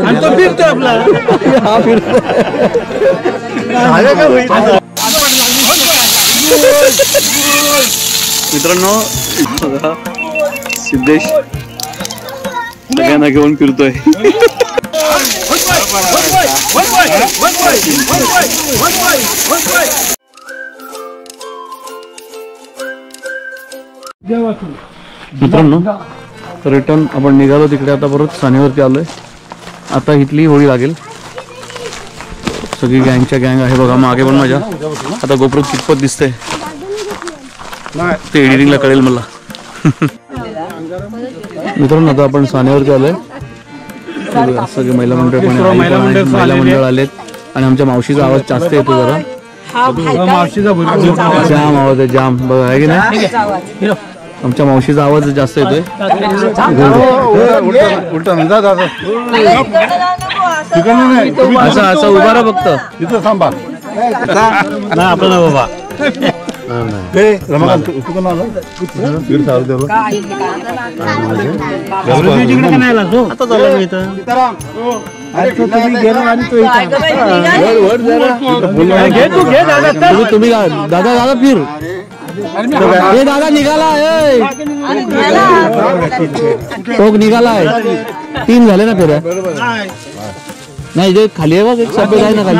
आणि तो फिरतोय आपला हा फिरतोय मित्रांनो सिद्धेश सगळ्यांना घेऊन फिरतोय. मित्रांनो रिटर्न आपण निघालो तिकडे. आता परत सानेवरती आलोय. आता इथली होळी लागेल. सगळी गँगच्या गँग आहे बघा मागे पण माझ्या. आता गोप्रो कितपत दिसतंय ते एडिटिंगला कळेल मला. मित्रांनो आता आपण सानेवरती आलोय. सगळे महिला मंडळ महिला मंडळ आलेत आणि आमच्या मावशीचा आवाज जास्त येतो जरा. जाम आवाज आहे जाम बघा आहे की नाही. आमच्या मावशीचा आवाज जास्त येतोय. असं असं उभा राहा फक्त तिथं थांबा. आपला बाबा तुम्ही दादा दादा फिर हे दादा निघाला टोक निघालाय. 3 झाले ना फिर नाही जे खाली आहे बघ एक सफेद आहे ना खाली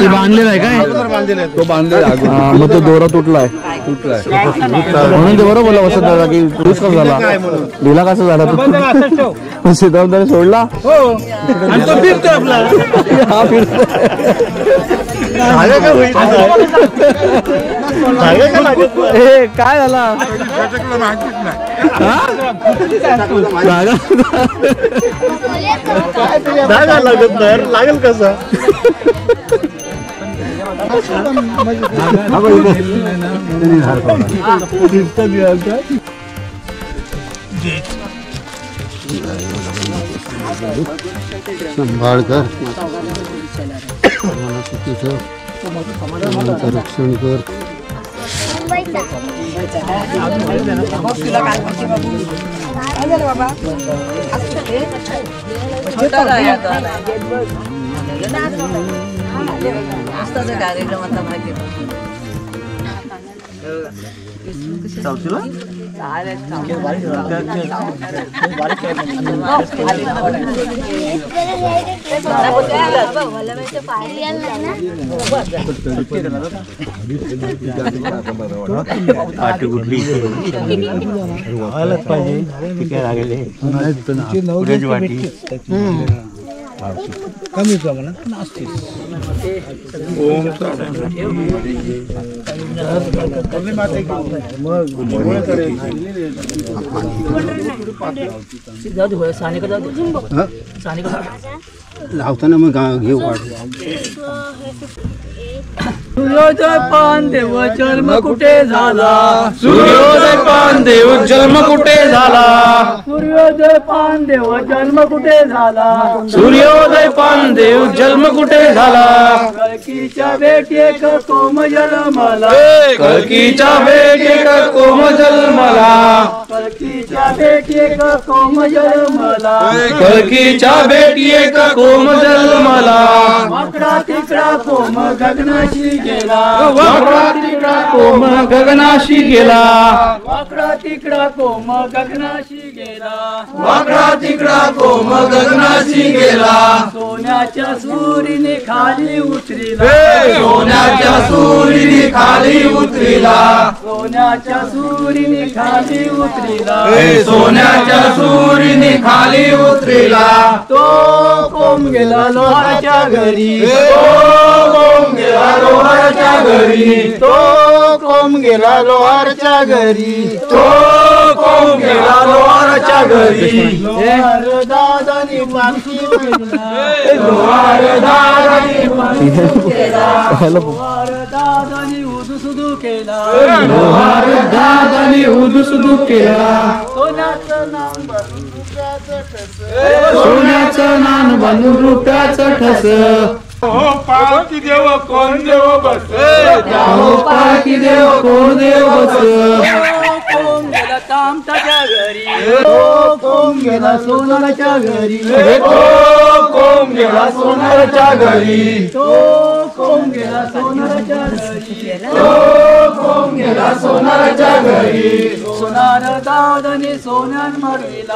बांधलेला आहे काय तो बांधलेला. मग तो दोरा तुटलाय म्हणून ते बरोबर बोला वसंत दादा की तूच कसा झाला दिला कसा झाला तू सिद्धांताने सोडला आणि तो फिरतोय आपला हा फिरतोय. काय झाला जागा लागत नाही लागेल कसा. संभाळकर रक्षण कर. कमी प्रमाणात नास्ते. लावताना मग घेऊ सूर्योदय पान देव जन्म कुठे झाला. सूर्योदय पान देव जन्म कुठे झाला. सूर्योदय पान देव जन्म कुठे झाला. सूर्योदय पान देव जन्म कुठे झाला. कळकीच्या भेटेक कोम जन्मला. कळकीच्या भेटेक कोम जन्मला. कळकीच्या भेटेक कोम जन्मला. कळकीच्या भेटेक कोम जन्मला. वाकडा तिकडा कोम गगनाशी गेला. वाकडा तिकडा कोम गगनाशी गेला. वाकडा तिकडा कोम गगनाशी गेला. वाकडा तिकडा कोम गगनाशी गेला. सोन्याच्या सुरीने खाली उतरिला. सोन्याच्या सुरीने खाली उतरिला. सोन्याच्या सुरीने खाली उतरिला. सोन्याच्या सुरीने खाली उतरिला. तो कोम गेला लोहाराच्या घरी. कोम गेला लोहाराच्या घरी. तो कोम गेला लोहाराच्या घरी. तो कोम गेला लोहाराच्या घरी. लोहार दादानी पालखी केला. लोहार दादानी पालखी केला. लोहार दादानी उदुसुदू केला. लोहार दादानी उदुसुदू केला. सोन्याचं नाम बनून रुपयाचं ठस. सोन्याचं नान बांधून रुपयाचं ठस. पालखी देव कोण देव बस. पालखी देव कोण देव बस. कोम गेला आता आमच्या घरी कोण गेला सोनाराच्या घरी कोण गेला सोनाराच्या घरी कोण गेला सोनाराच्या घरी कोण गेला सोनाराच्या घरी सोनार दादाने सोन्यान मडविला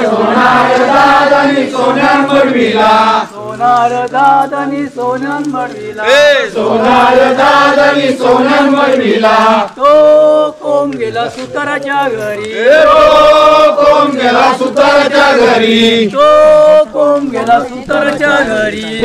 सोनार दादानी सोन्यान मडविला सोनार दादाने सोन्यान मडविला सोनार दादानी सोन्यान मडविला तो कोण गेला सुताराच्या घरी कोण गेला सुताराच्या घरी तो कोण गेला सुताराच्या घरी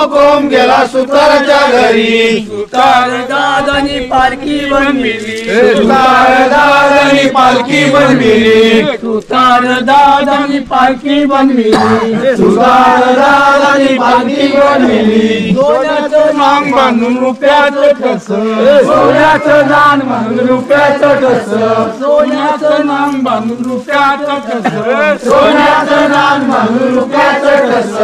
कोण गेला सुताराच्या घरी सुतार दादानी पालखी बनविली सुतार दादानी पालखी बनविली सुतार दादानी पालखी बनविली सुतार दादानी पालखी बनविली सोन्याचं नांग बांधून रुपयाचं ठस सोन्याचं दान म्हणून रुपयाचं ठस सोन्याचं नांग बांधून रुपयाचं ठस सोन्याचं दान म्हणून रुपयाचं ठस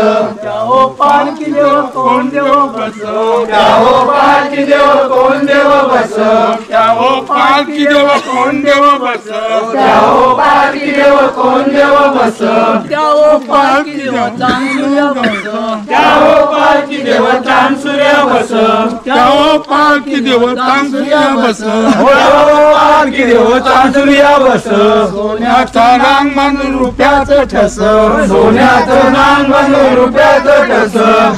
हो पालखी देव कोण देव बस त्याहो पालखी देव कोण देव बस हो पालखी देव कोण देव बस त्याहो पालखी देव कोण देव बस हो पालखी देव चांगल्या बस त्याहो पालखी देव चांद सूर्य बस हो पालखी देव चांगल्या बस त्याहो पालखी देव चांद सूर्य बस सोन्याचा नांग बांधून रुपयाचं ठस सोन्याचं नांग बांधून रुपयाचं ठस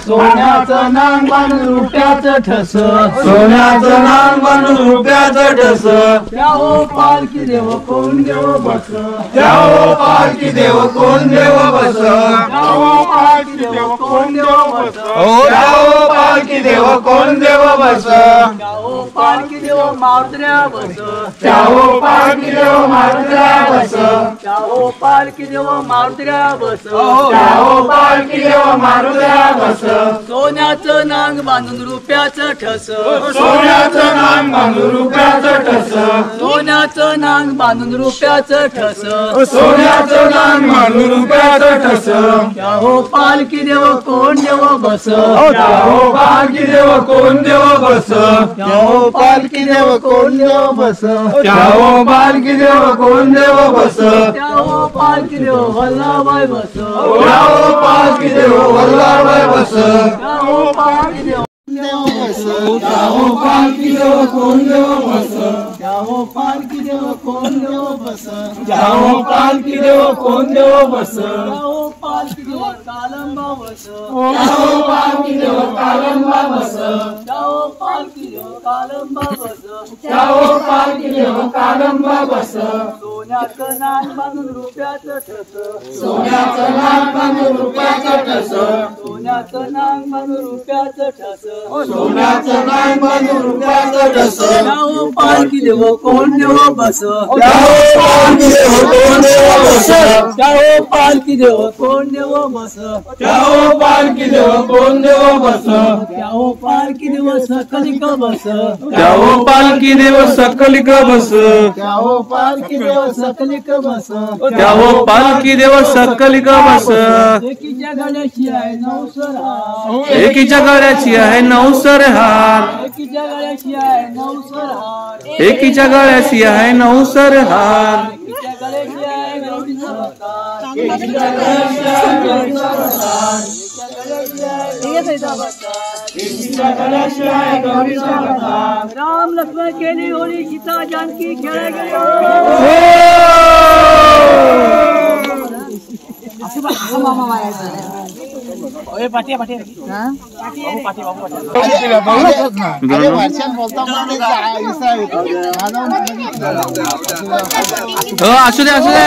सोन्याचं नांग बांधून रुपयाचं ठस सोन्याचं नांग बांधून रुपयाचं ठस हो पालखी देव कोण देव बस त्याहो पालखी देव कोण देव बस हो पालखी देव कोण देव बस त्याहो पालखी देव कोण देव बस हो पालखी देव मारुद्र्या बस त्याहो पालखी देव मारुद्रा बस हो पालखी देव मारुद्र्या बस त्याहो पालखी देव मारुद्रा बस सोन्याचं नांग बांधून रुपयाचं ठस सोन्याचं नांग बांधून रुपयाचं ठस सोन्याचं नांग बांधून रुपयाचं ठस सोन्याचं नांग बांधून रुपयाचं ठस हो पालखी देव कोण देव बस त्याहो पालखी देव कोण देव बस हो पालखी देव कोण देव बस त्याहो पालखी देव कोण देव बस हो पालखी देव वल्लाबाई बस त्याहो पालखी देव वल्लाबाई बस हो पालखी देव त्याहो पालखी देव कोण देव बस हो पालखी देव कोण देव बस त्याहो पालखी देव कोण देव बस हो पालखी देव कालंबा बस त्याहो पालखी देव कालंबा बस हो पालखी देव कालंबा बस त्याहो पालखी देव कालंबा बस सोन्याचं नांग बांधून रुपयाचं ठस सोन्याचं नांग बांधून रुपयाचं ठस सोन्याचं नांग बांधून रुपयाचं ठस सोन्याचं नांग बांधून रुपयाचं ठस हो पालखी देव कोण देव बस त्याहो पालखी देव कोण देव बस हो पालखी देव कोण देव बस त्याहो पालखी देव कोण देव बस हो पालखी देव सकलिक बस त्याहो पालखी देव सकलिक बस हो पालखी देव सकलिक बस त्याहो पालखी देव सकलिक बस एकीच्या गळ्याची आहे नवसर हार एकीच्या गळ्याची आहे नवसर हार एकीच्या गळ्याची आहे नवसर हार एकीच्या गळ्याची आहे नवसर हार एकीच्या गळ्याची आहे गौरीचा हार एकीच्या गळ्याची आहे गौरीचा हार एकीच्या गळ्याची आहे गौरीचा हार राम लक्ष्मण केली होळी सीता जानकी खेळा असू दे असू दे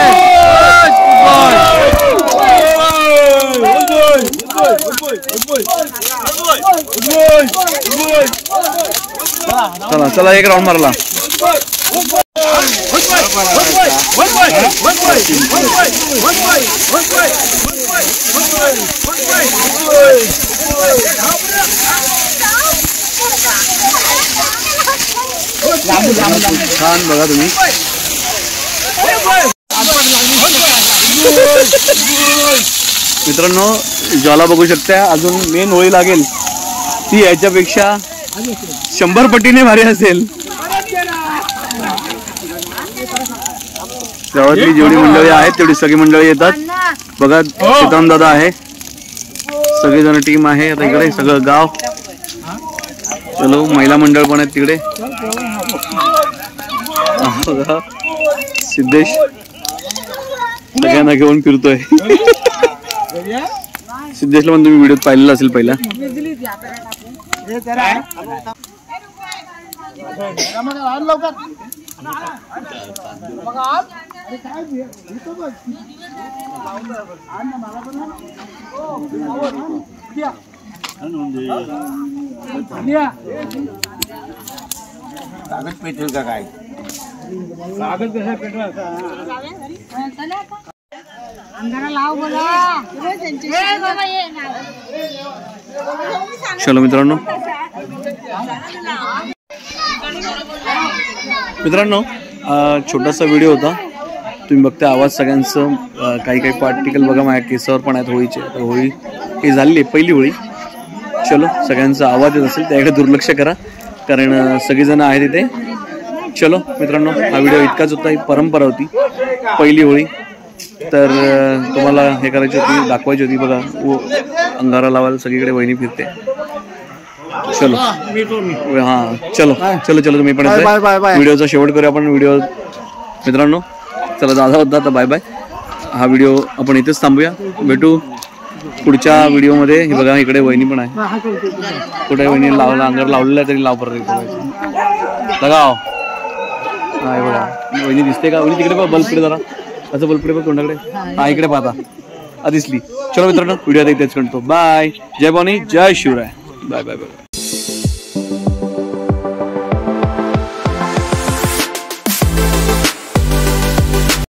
चला चला एक राऊंड मारला छान बघा तुम्ही मित्रांनो ज्वाला बघू शकता अजून मेन होळी लागेल ती याच्यापेक्षा 100 पटीने भारी असेल गावातली जेवढी मंडळी आहेत तेवढी सगळी मंडळी येतात बघा. सीताराम दादा आहे, सगळेजण टीम आहे. आता इकडे सगळं गाव. चलो महिला मंडळ पण आहेत तिकडे. सिद्धेश सगळ्यांना घेऊन फिरतोय. सिद्धेशला पण तुम्ही व्हिडिओ पाहिलेला असेल पहिला. कागद पेटेल का काय? कागद कसं पेटवा. चलो मित्रांनो छोटासा व्हिडिओ होता. तुम्ही बघता आवाज सगळ्यांचं. काही पार्टिकल बघा माझ्या केसावर पण आहेत होळीचे. तर होळी ही झाली आहे पहिली होळी. चलो सगळ्यांचा आवाज येत असेल त्याकडे दुर्लक्ष करा कारण सगळेजण आहेत इथे. चलो मित्रांनो हा व्हिडिओ इतकाच होता. ही परंपरा होती पहिली होळी. तर तुम्हाला हे करायची होती, दाखवायची होती. बघा अंगारा लावायला सगळीकडे वहिनी फिरते. चलो हां चलो चलो चलो तुम्ही पण व्हिडिओचा शेवट करूया आपण. व्हिडिओ मित्रांनो चला दादा होता आता बाय बाय. हा व्हिडिओ आपण इथेच थांबूया. भेटू पुढच्या व्हिडिओमध्ये. हे बघा इकडे वहिनी पण आहे. कुठे वहिनी लावला अंगार लावलेला तरी लाव परत लगाव. हा हे बघा वहिनी दिसते का? वहिनी तिकडे बघ बल्बकडे जरा असं बल्बकडे बघ तोंडाकडे. हा इकडे पाहता दिसली. चलो मित्रांनो व्हिडिओ आता इथेच करतो. बाय. जय भवानी जय शिवराय. Bye bye bye.